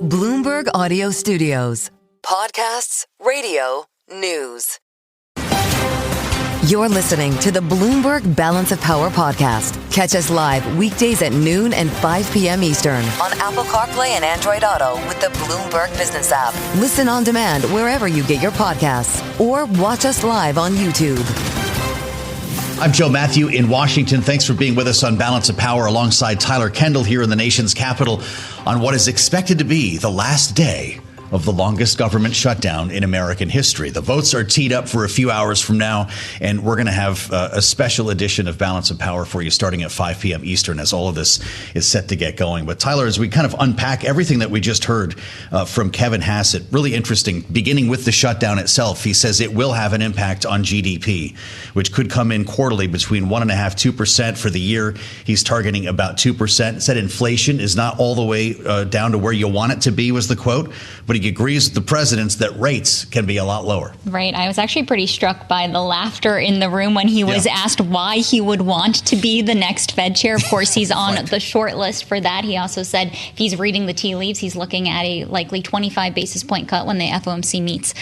Bloomberg Audio Studios. Podcasts, radio, news. You're listening to the Bloomberg Balance of Power podcast. Catch us live weekdays at noon and 5 p.m. Eastern on Apple CarPlay and Android Auto with the Bloomberg Business app. Listen on demand wherever you get your podcasts or watch us live on YouTube. I'm Joe Mathieu in Washington. Thanks for being with us on Balance of Power alongside Tyler Kendall here in the nation's capital on what is expected to be the last day of the longest government shutdown in American history. The votes are teed up for a few hours from now, and we're going to have a special edition of Balance of Power for you starting at 5 p.m. Eastern as all of this is set to get going. But Tyler, as we kind of unpack everything that we just heard from Kevin Hassett, really interesting, beginning with the shutdown itself, he says it will have an impact on GDP, which could come in quarterly between 1.5–2% for the year. He's targeting about 2%. Said inflation is not all the way down to where you want it to be, was the quote, but he agrees with the president that rates can be a lot lower. Right. I was actually pretty struck by the laughter in the room when he was asked why he would want to be the next Fed chair. Of course, he's on the short list for that. He also said if he's reading the tea leaves, he's looking at a likely 25 basis point cut when the FOMC meets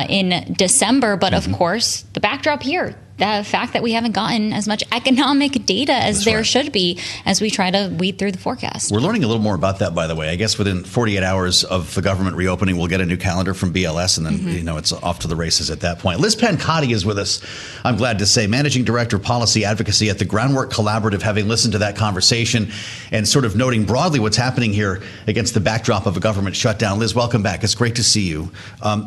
in December. But of course, the backdrop here, the fact that we haven't gotten as much economic data as there should be as we try to weed through the forecast. We're learning a little more about that, by the way. I guess within 48 hours of the government reopening, we'll get a new calendar from BLS, and then it's off to the races at that point. Liz Pancotti is with us, I'm glad to say, Managing Director, Policy Advocacy at the Groundwork Collaborative, having listened to that conversation and sort of noting broadly what's happening here against the backdrop of a government shutdown. Liz, welcome back. It's great to see you.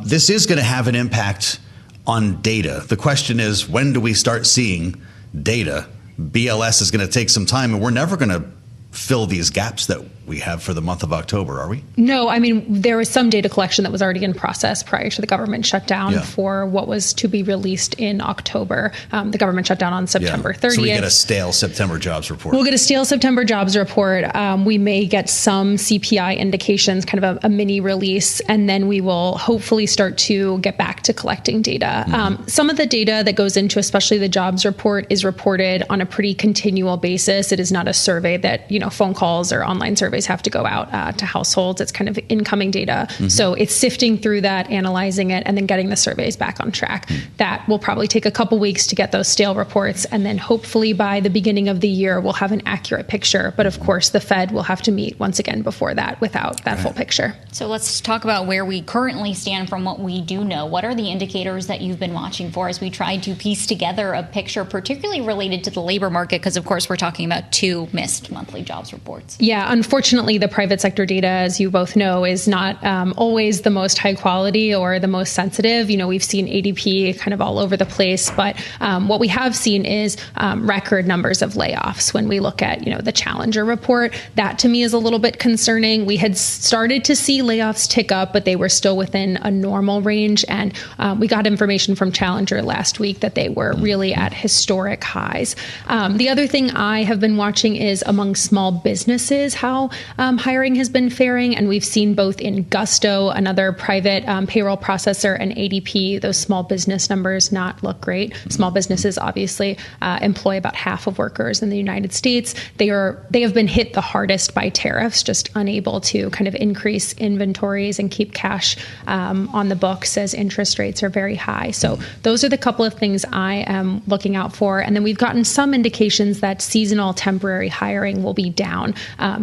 This is going to have an impact on data. The question is, when do we start seeing data? BLS is going to take some time, and we're never going to fill these gaps that we have for the month of October, are we? No, I mean, there was some data collection that was already in process prior to the government shutdown for what was to be released in October. The government shut down on September 30th. So we get a stale September jobs report. We'll get a stale September jobs report. We may get some CPI indications, kind of a mini release, and then we will hopefully start to get back to collecting data. Some of the data that goes into, especially the jobs report, is reported on a pretty continual basis. It is not a survey that, phone calls or online surveys have to go out to households. It's kind of incoming data. So it's sifting through that, analyzing it, and then getting the surveys back on track. That will probably take a couple weeks to get those stale reports. And then hopefully by the beginning of the year, we'll have an accurate picture. But of course, the Fed will have to meet once again before that without that full picture. So let's talk about where we currently stand from what we do know. What are the indicators that you've been watching for as we try to piece together a picture, particularly related to the labor market? Because, of course, we're talking about 2 missed monthly jobs reports. Yeah, unfortunately, the private sector data, as you both know, is not always the most high quality or the most sensitive. We've seen ADP kind of all over the place, but what we have seen is record numbers of layoffs. When we look at, the Challenger report, that to me is a little bit concerning. We had started to see layoffs tick up, but they were still within a normal range. And we got information from Challenger last week that they were really at historic highs. The other thing I have been watching is among small businesses, how hiring has been faring. And we've seen both in Gusto, another private payroll processor, and ADP, those small business numbers not look great. Small businesses obviously employ about half of workers in the United States. They have been hit the hardest by tariffs, just unable to kind of increase inventories and keep cash on the books as interest rates are very high. So those are the couple of things I am looking out for. And then we've gotten some indications that seasonal temporary hiring will be down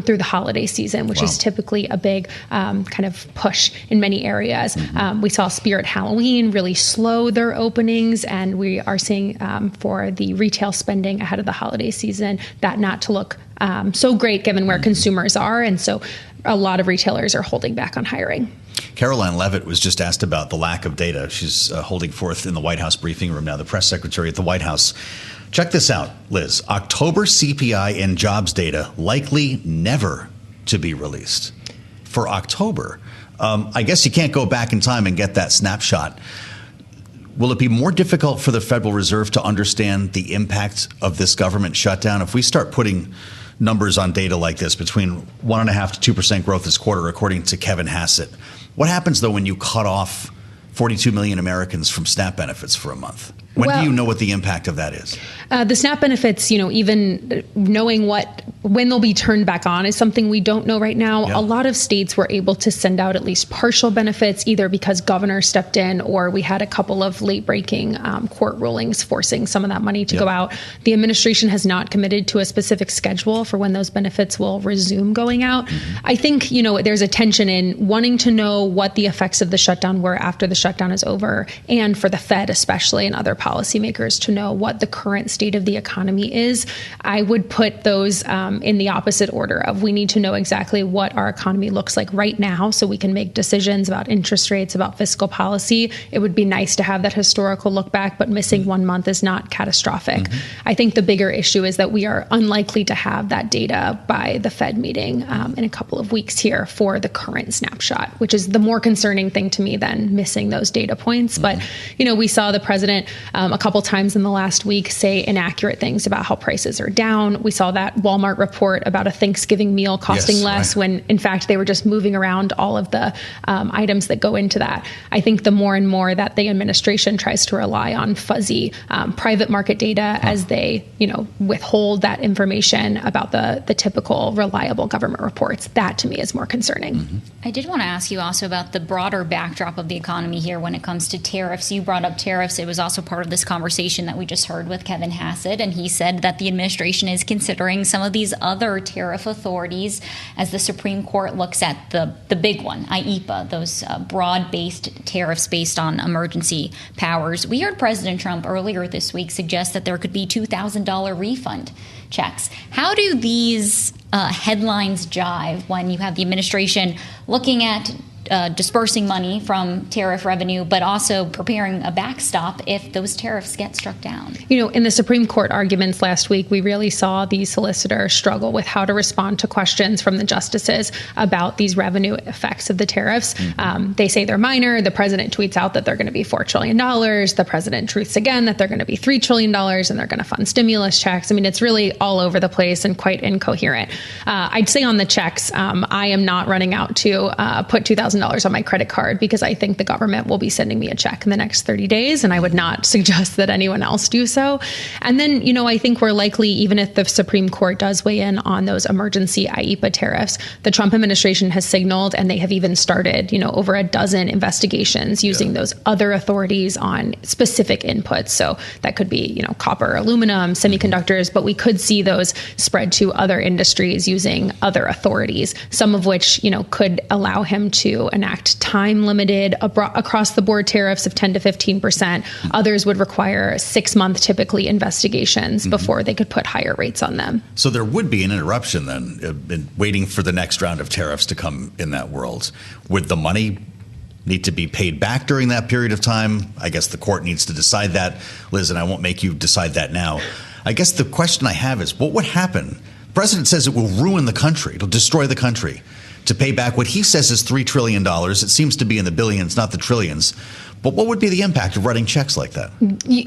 through the holiday season, which is typically a big kind of push in many areas. We saw Spirit Halloween really slow their openings, and we are seeing for the retail spending ahead of the holiday season that not to look so great given where consumers are. And so a lot of retailers are holding back on hiring. Caroline Leavitt was just asked about the lack of data. She's holding forth in the White House briefing room now, the press secretary at the White House. Check this out, Liz. October CPI and jobs data likely never to be released. For October, I guess you can't go back in time and get that snapshot. Will it be more difficult for the Federal Reserve to understand the impact of this government shutdown if we start putting numbers on data like this, between 1.5% to 2% growth this quarter, according to Kevin Hassett? What happens, though, when you cut off 42 million Americans from SNAP benefits for a month? When do you know what the impact of that is? The SNAP benefits, even knowing when they'll be turned back on is something we don't know right now. Yeah. A lot of states were able to send out at least partial benefits, either because governors stepped in or we had a couple of late-breaking court rulings forcing some of that money to go out. The administration has not committed to a specific schedule for when those benefits will resume going out. Mm-hmm. I think, there's a tension in wanting to know what the effects of the shutdown were after the shutdown is over, and for the Fed especially and other policymakers to know what the current state of the economy is. I would put those in the opposite order of we need to know exactly what our economy looks like right now so we can make decisions about interest rates, about fiscal policy. It would be nice to have that historical look back, but missing 1 month is not catastrophic. Mm-hmm. I think the bigger issue is that we are unlikely to have that data by the Fed meeting in a couple of weeks here for the current snapshot, which is the more concerning thing to me than missing those data points. Mm-hmm. But, we saw the president a couple times in the last week say inaccurate things about how prices are down. We saw that Walmart report about a Thanksgiving meal costing less when, in fact, they were just moving around all of the items that go into that. I think the more and more that the administration tries to rely on fuzzy private market data as they, withhold that information about the typical reliable government reports, that to me is more concerning. Mm-hmm. I did want to ask you also about the broader backdrop of the economy here when it comes to tariffs. You brought up tariffs. It was also part of this conversation that we just heard with Kevin Hassett, and he said that the administration is considering some of these other tariff authorities as the Supreme Court looks at the big one, IEEPA, those broad-based tariffs based on emergency powers. We heard President Trump earlier this week suggest that there could be $2,000 refund checks. How do these headlines jive when you have the administration looking at dispersing money from tariff revenue, but also preparing a backstop if those tariffs get struck down? In the Supreme Court arguments last week, we really saw the solicitors struggle with how to respond to questions from the justices about these revenue effects of the tariffs. Mm-hmm. They say they're minor. The president tweets out that they're going to be $4 trillion. The president truths again that they're going to be $3 trillion and they're going to fund stimulus checks. I mean, it's really all over the place and quite incoherent. I'd say on the checks, I am not running out to put $2,000 on my credit card because I think the government will be sending me a check in the next 30 days, and I would not suggest that anyone else do so. And then, I think we're likely, even if the Supreme Court does weigh in on those emergency IEEPA tariffs, the Trump administration has signaled, and they have even started, over a dozen investigations using those other authorities on specific inputs. So that could be, copper, aluminum, semiconductors, but we could see those spread to other industries using other authorities, some of which, could allow him to enact time-limited across-the-board tariffs of 10 to 15%. Others would require 6-month, typically, investigations before they could put higher rates on them. So there would be an interruption then, waiting for the next round of tariffs to come in that world. Would the money need to be paid back during that period of time? I guess the court needs to decide that, Liz, and I won't make you decide that now. I guess the question I have is, what would happen? The president says it will ruin the country. It'll destroy the country to pay back what he says is $3 trillion. It seems to be in the billions, not the trillions. But what would be the impact of writing checks like that?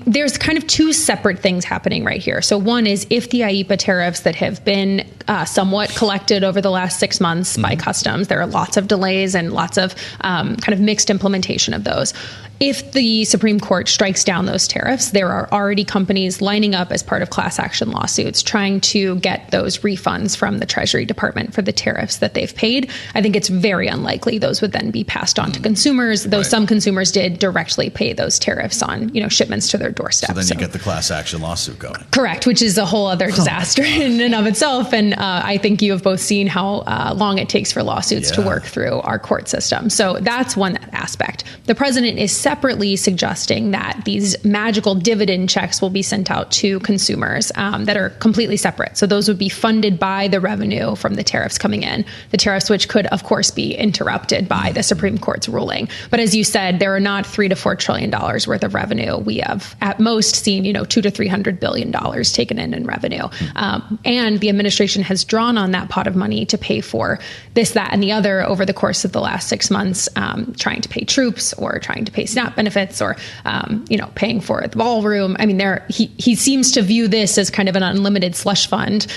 There's kind of two separate things happening right here. So one is if the IEEPA tariffs that have been somewhat collected over the last 6 months by customs, there are lots of delays and lots of kind of mixed implementation of those. If the Supreme Court strikes down those tariffs, there are already companies lining up as part of class action lawsuits trying to get those refunds from the Treasury Department for the tariffs that they've paid. I think it's very unlikely those would then be passed on to consumers, though some consumers did directly pay those tariffs on, shipments to their doorstep. So then you get the class action lawsuit going. Correct, which is a whole other disaster in and of itself. And I think you have both seen how long it takes for lawsuits to work through our court system. So that's one aspect. The president is separately suggesting that these magical dividend checks will be sent out to consumers that are completely separate. So those would be funded by the revenue from the tariffs coming in, the tariffs which could, of course, be interrupted by the Supreme Court's ruling. But as you said, there are not $3 to $4 trillion worth of revenue. We have at most seen, $200 to $300 billion taken in revenue. And the administration has drawn on that pot of money to pay for this, that, and the other over the course of the last 6 months, trying to pay troops or trying to pay SNAP benefits or, paying for the ballroom. I mean, he seems to view this as kind of an unlimited slush fund.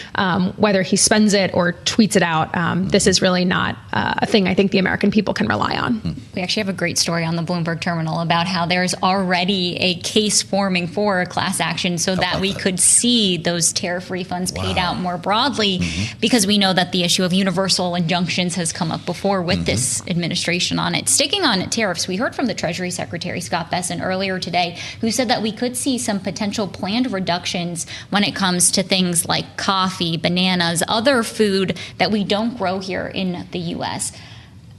Whether he spends it or tweets it out, this is really not a thing I think the American people can rely on. We actually have a great story on the Bloomberg terminal Journal about how there's already a case forming for a class action so that we could see those tariff refunds paid out more broadly, because we know that the issue of universal injunctions has come up before with this administration on it. Sticking on tariffs, we heard from the Treasury Secretary Scott Bessent earlier today, who said that we could see some potential planned reductions when it comes to things like coffee, bananas, other food that we don't grow here in the U.S.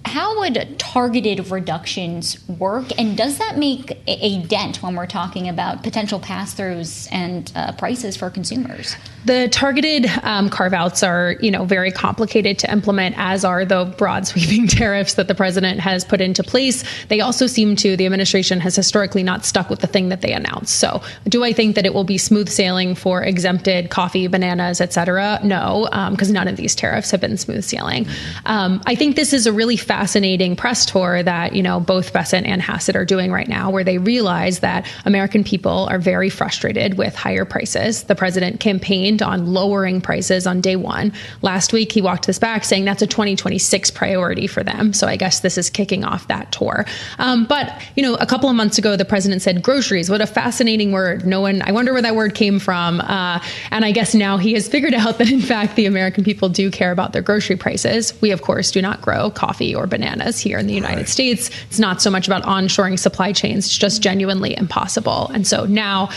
How would targeted reductions work, and does that make a dent when we're talking about potential pass-throughs and prices for consumers? The targeted carve-outs are, very complicated to implement, as are the broad sweeping tariffs that the president has put into place. They also the administration has historically not stuck with the thing that they announced. So do I think that it will be smooth sailing for exempted coffee, bananas, et cetera? No, because none of these tariffs have been smooth sailing. I think this is a really fascinating press tour that, both Bessent and Hassett are doing right now, where they realize that American people are very frustrated with higher prices. The president campaigned on lowering prices on day one. Last week, he walked this back saying that's a 2026 priority for them. So I guess this is kicking off that tour. But, a couple of months ago, the president said groceries. What a fascinating word. I wonder where that word came from. And I guess now he has figured out that, in fact, the American people do care about their grocery prices. We, of course, do not grow coffee or bananas here in the United States. It's not so much about onshoring supply chains. It's just genuinely impossible. And so now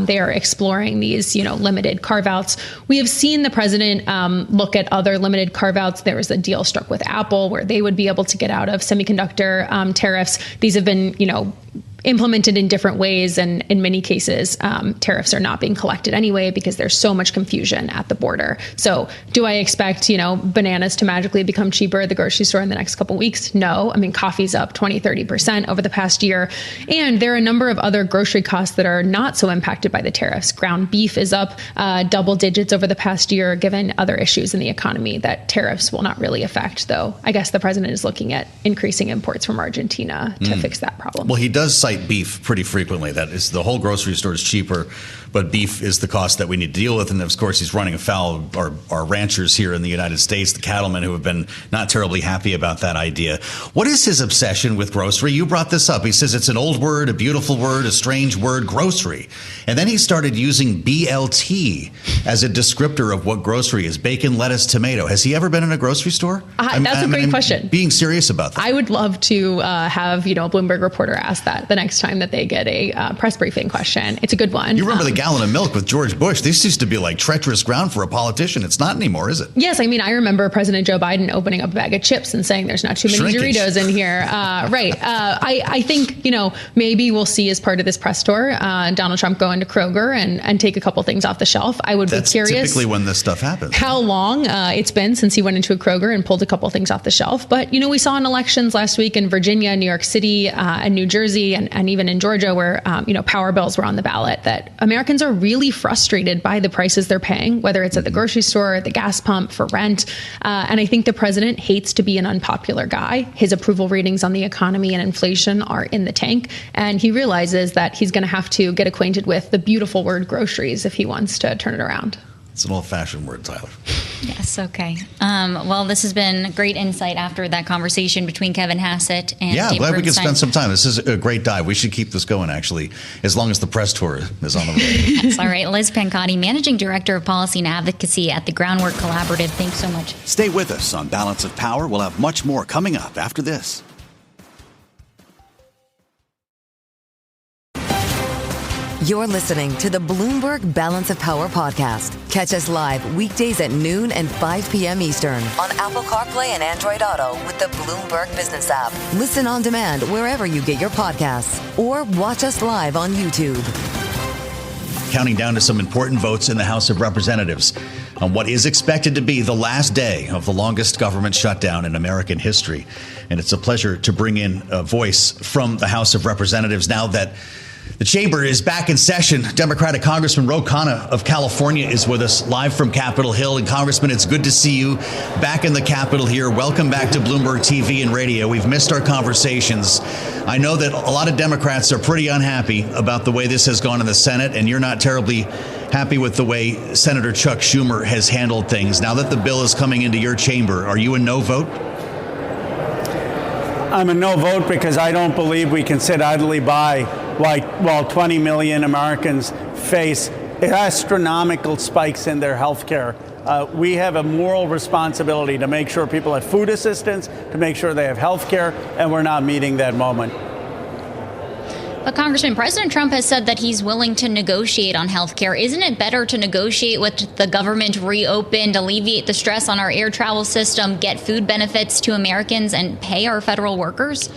they are exploring these, limited carve-outs. We have seen the president look at other limited carve-outs. There was a deal struck with Apple where they would be able to get out of semiconductor tariffs. These have been, implemented in different ways, and in many cases, tariffs are not being collected anyway because there's so much confusion at the border. So do I expect, bananas to magically become cheaper at the grocery store in the next couple of weeks? No. I mean, coffee's up 20-30% over the past year. And there are a number of other grocery costs that are not so impacted by the tariffs. Ground beef is up double digits over the past year, given other issues in the economy that tariffs will not really affect, though I guess the president is looking at increasing imports from Argentina to fix that problem. Well, he does cite beef pretty frequently. That is, the whole grocery store is cheaper, but beef is the cost that we need to deal with. And of course, he's running afoul of our ranchers here in the United States, the cattlemen, who have been not terribly happy about that idea. What is his obsession with grocery? You brought this up. He says it's an old word, a beautiful word, a strange word, grocery. And then he started using BLT as a descriptor of what grocery is: bacon, lettuce, tomato. Has he ever been in a grocery store? That's a great question. Being serious about that. I would love to have, a Bloomberg reporter ask that the next time that they get a press briefing question. It's a good one. You remember the gallon of milk with George Bush? This used to be like treacherous ground for a politician. It's not anymore, is it? Yes. I mean, I remember President Joe Biden opening up a bag of chips and saying there's not too many Doritos in here. Right. I think, maybe we'll see as part of this press tour, Donald Trump go into Kroger and take a couple things off the shelf. I would be curious. That's typically when this stuff happens. How long it's been since he went into a Kroger and pulled a couple things off the shelf. But, we saw in elections last week in Virginia, New York City, and New Jersey, and even in Georgia, where, power bills were on the ballot, that Americans are really frustrated by the prices they're paying, whether it's at the grocery store, at the gas pump, for rent. And I think the president hates to be an unpopular guy. His approval ratings on the economy and inflation are in the tank. And he realizes that he's going to have to get acquainted with the beautiful word groceries if he wants to turn it around. It's an old-fashioned word, Tyler. Yes, okay. Well, this has been great insight after that conversation between Kevin Hassett and Dave glad we could spend some time. This is a great dive. We should keep this going, actually, as long as the press tour is on the road. That's all right. Liz Pancotti, Managing Director of Policy and Advocacy at the Groundwork Collaborative. Thanks so much. Stay with us on Balance of Power. We'll have much more coming up after this. You're listening to the Bloomberg Balance of Power podcast. Catch us live weekdays at noon and 5 p.m. Eastern on Apple CarPlay and Android Auto with the Bloomberg Business app. Listen on demand wherever you get your podcasts or watch us live on YouTube. Counting down to some important votes in the House of Representatives on what is expected to be the last day of the longest government shutdown in American history. And it's a pleasure to bring in a voice from the House of Representatives now that the chamber is back in session. Democratic Congressman Ro Khanna of California is with us live from Capitol Hill. And Congressman, it's good to see you back in the Capitol here. Welcome back to Bloomberg TV and radio. We've missed our conversations. I know that a lot of Democrats are pretty unhappy about the way this has gone in the Senate, and you're not terribly happy with the way Senator Chuck Schumer has handled things. Now that the bill is coming into your chamber, are you a no vote? I'm a no vote because I don't believe we can sit idly by while 20 million Americans face astronomical spikes in their health care. We have a moral responsibility to make sure people have food assistance, to make sure they have health care, and we're not meeting that moment. But Congressman, President Trump has said that he's willing to negotiate on health care. Isn't it better to negotiate with the government reopened, alleviate the stress on our air travel system, get food benefits to Americans, and pay our federal workers?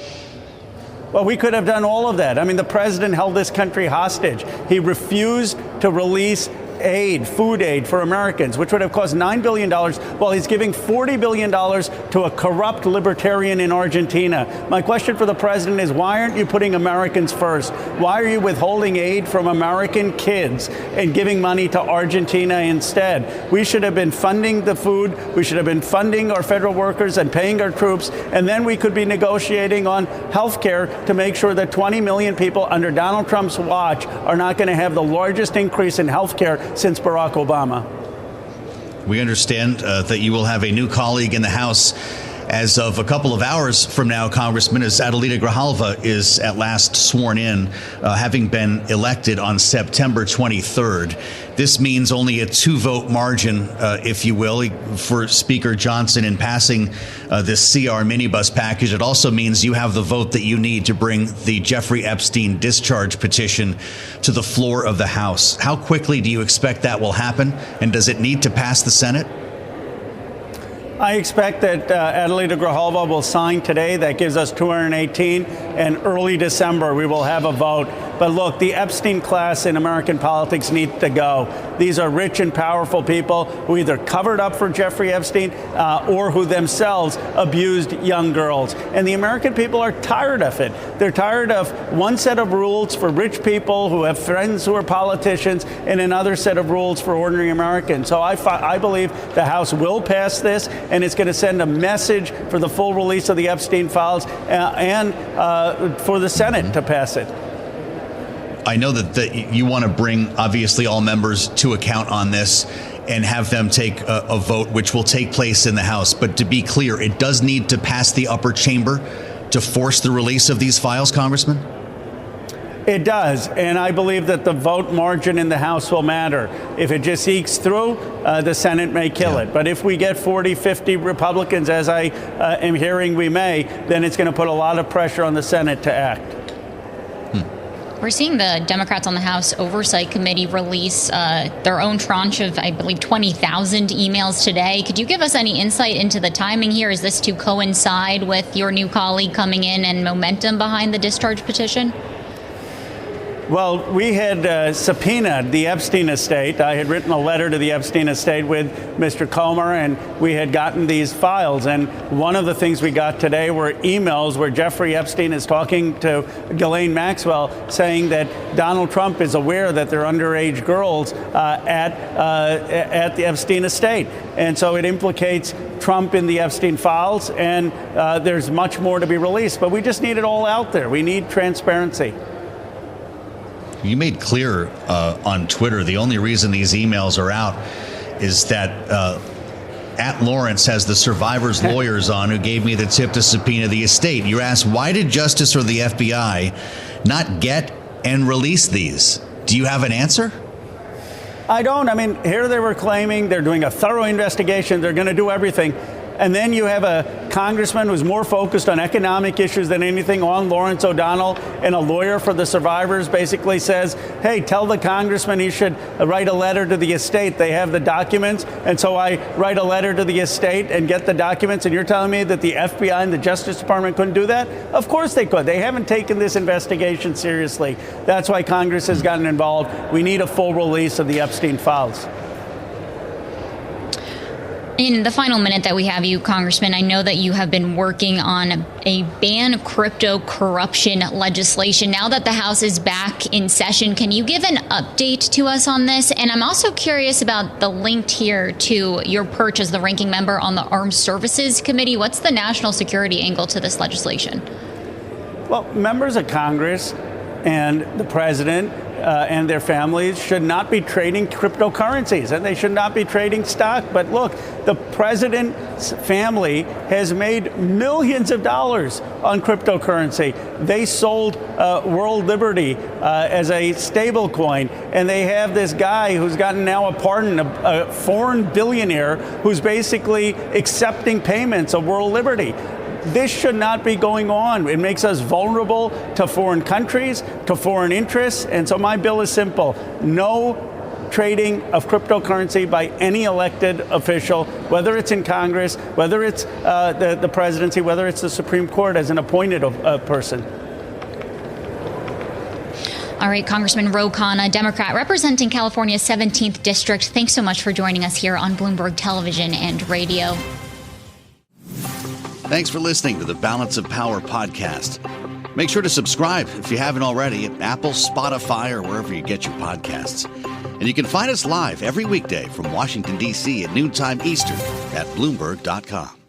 Well, we could have done all of that. I mean, the president held this country hostage. He refused to release aid, food aid for Americans, which would have cost $9 billion, while he's giving $40 billion to a corrupt libertarian in Argentina. My question for the president is, why aren't you putting Americans first? Why are you withholding aid from American kids and giving money to Argentina instead? We should have been funding the food. We should have been funding our federal workers and paying our troops. And then we could be negotiating on health care to make sure that 20 million people under Donald Trump's watch are not going to have the largest increase in health care since Barack Obama. We understand that you will have a new colleague in the House as of a couple of hours from now, Congressman, as Adelita Grijalva is at last sworn in, having been elected on September 23rd. This means only a 2-vote margin, if you will, for Speaker Johnson in passing this CR minibus package. It also means you have the vote that you need to bring the Jeffrey Epstein discharge petition to the floor of the House. How quickly do you expect that will happen? And does it need to pass the Senate? I expect that Adelita Grijalva will sign today. That gives us 218, and early December we will have a vote. But look, the Epstein class in American politics needs to go. These are rich and powerful people who either covered up for Jeffrey Epstein or who themselves abused young girls. And the American people are tired of it. They're tired of one set of rules for rich people who have friends who are politicians and another set of rules for ordinary Americans. So I believe the House will pass this, and it's going to send a message for the full release of the Epstein files and for the Senate to pass it. I know that you want to bring, obviously, all members to account on this and have them take a vote, which will take place in the House. But to be clear, it does need to pass the upper chamber to force the release of these files, Congressman? It does, and I believe that the vote margin in the House will matter. If it just ekes through, the Senate may kill it. But if we get 40, 50 Republicans, as I am hearing we may, then it's going to put a lot of pressure on the Senate to act. We're seeing the Democrats on the House Oversight Committee release their own tranche of, I believe, 20,000 emails today. Could you give us any insight into the timing here? Is this to coincide with your new colleague coming in and momentum behind the discharge petition? Well, we had subpoenaed the Epstein estate. I had written a letter to the Epstein estate with Mr. Comer, and we had gotten these files. And one of the things we got today were emails where Jeffrey Epstein is talking to Ghislaine Maxwell, saying that Donald Trump is aware that they're underage girls at the Epstein estate. And so it implicates Trump in the Epstein files, and there's much more to be released. But we just need it all out there. We need transparency. You made clear on Twitter the only reason these emails are out is that at Lawrence has the survivors' lawyers on who gave me the tip to subpoena the estate. You asked, why did Justice or the FBI not get and release these? Do you have an answer? I don't. I mean, here they were claiming they're doing a thorough investigation. They're going to do everything. And then you have a congressman who's more focused on economic issues than anything on Lawrence O'Donnell, and a lawyer for the survivors basically says, hey, tell the congressman he should write a letter to the estate. They have the documents. And so I write a letter to the estate and get the documents. And you're telling me that the FBI and the Justice Department couldn't do that? Of course they could. They haven't taken this investigation seriously. That's why Congress has gotten involved. We need a full release of the Epstein files. In the final minute that we have you, Congressman, I know that you have been working on a ban crypto corruption legislation. Now that the House is back in session, can you give an update to us on this? And I'm also curious about the link here to your perch as the ranking member on the Armed Services Committee. What's the national security angle to this legislation? Well, members of Congress and the president and their families should not be trading cryptocurrencies, and they should not be trading stock. But look, the president's family has made millions of dollars on cryptocurrency. They sold World Liberty as a stable coin, and they have this guy who's gotten now a pardon, a foreign billionaire who's basically accepting payments of World Liberty. This should not be going on. It makes us vulnerable to foreign countries, to foreign interests. And so my bill is simple. No trading of cryptocurrency by any elected official, whether it's in Congress, whether it's the presidency, whether it's the Supreme Court as an appointed person. All right, Congressman Ro Khanna, Democrat representing California's 17th District. Thanks so much for joining us here on Bloomberg Television and Radio. Thanks for listening to the Balance of Power podcast. Make sure to subscribe if you haven't already at Apple, Spotify, or wherever you get your podcasts. And you can find us live every weekday from Washington, D.C. at noontime Eastern at Bloomberg.com.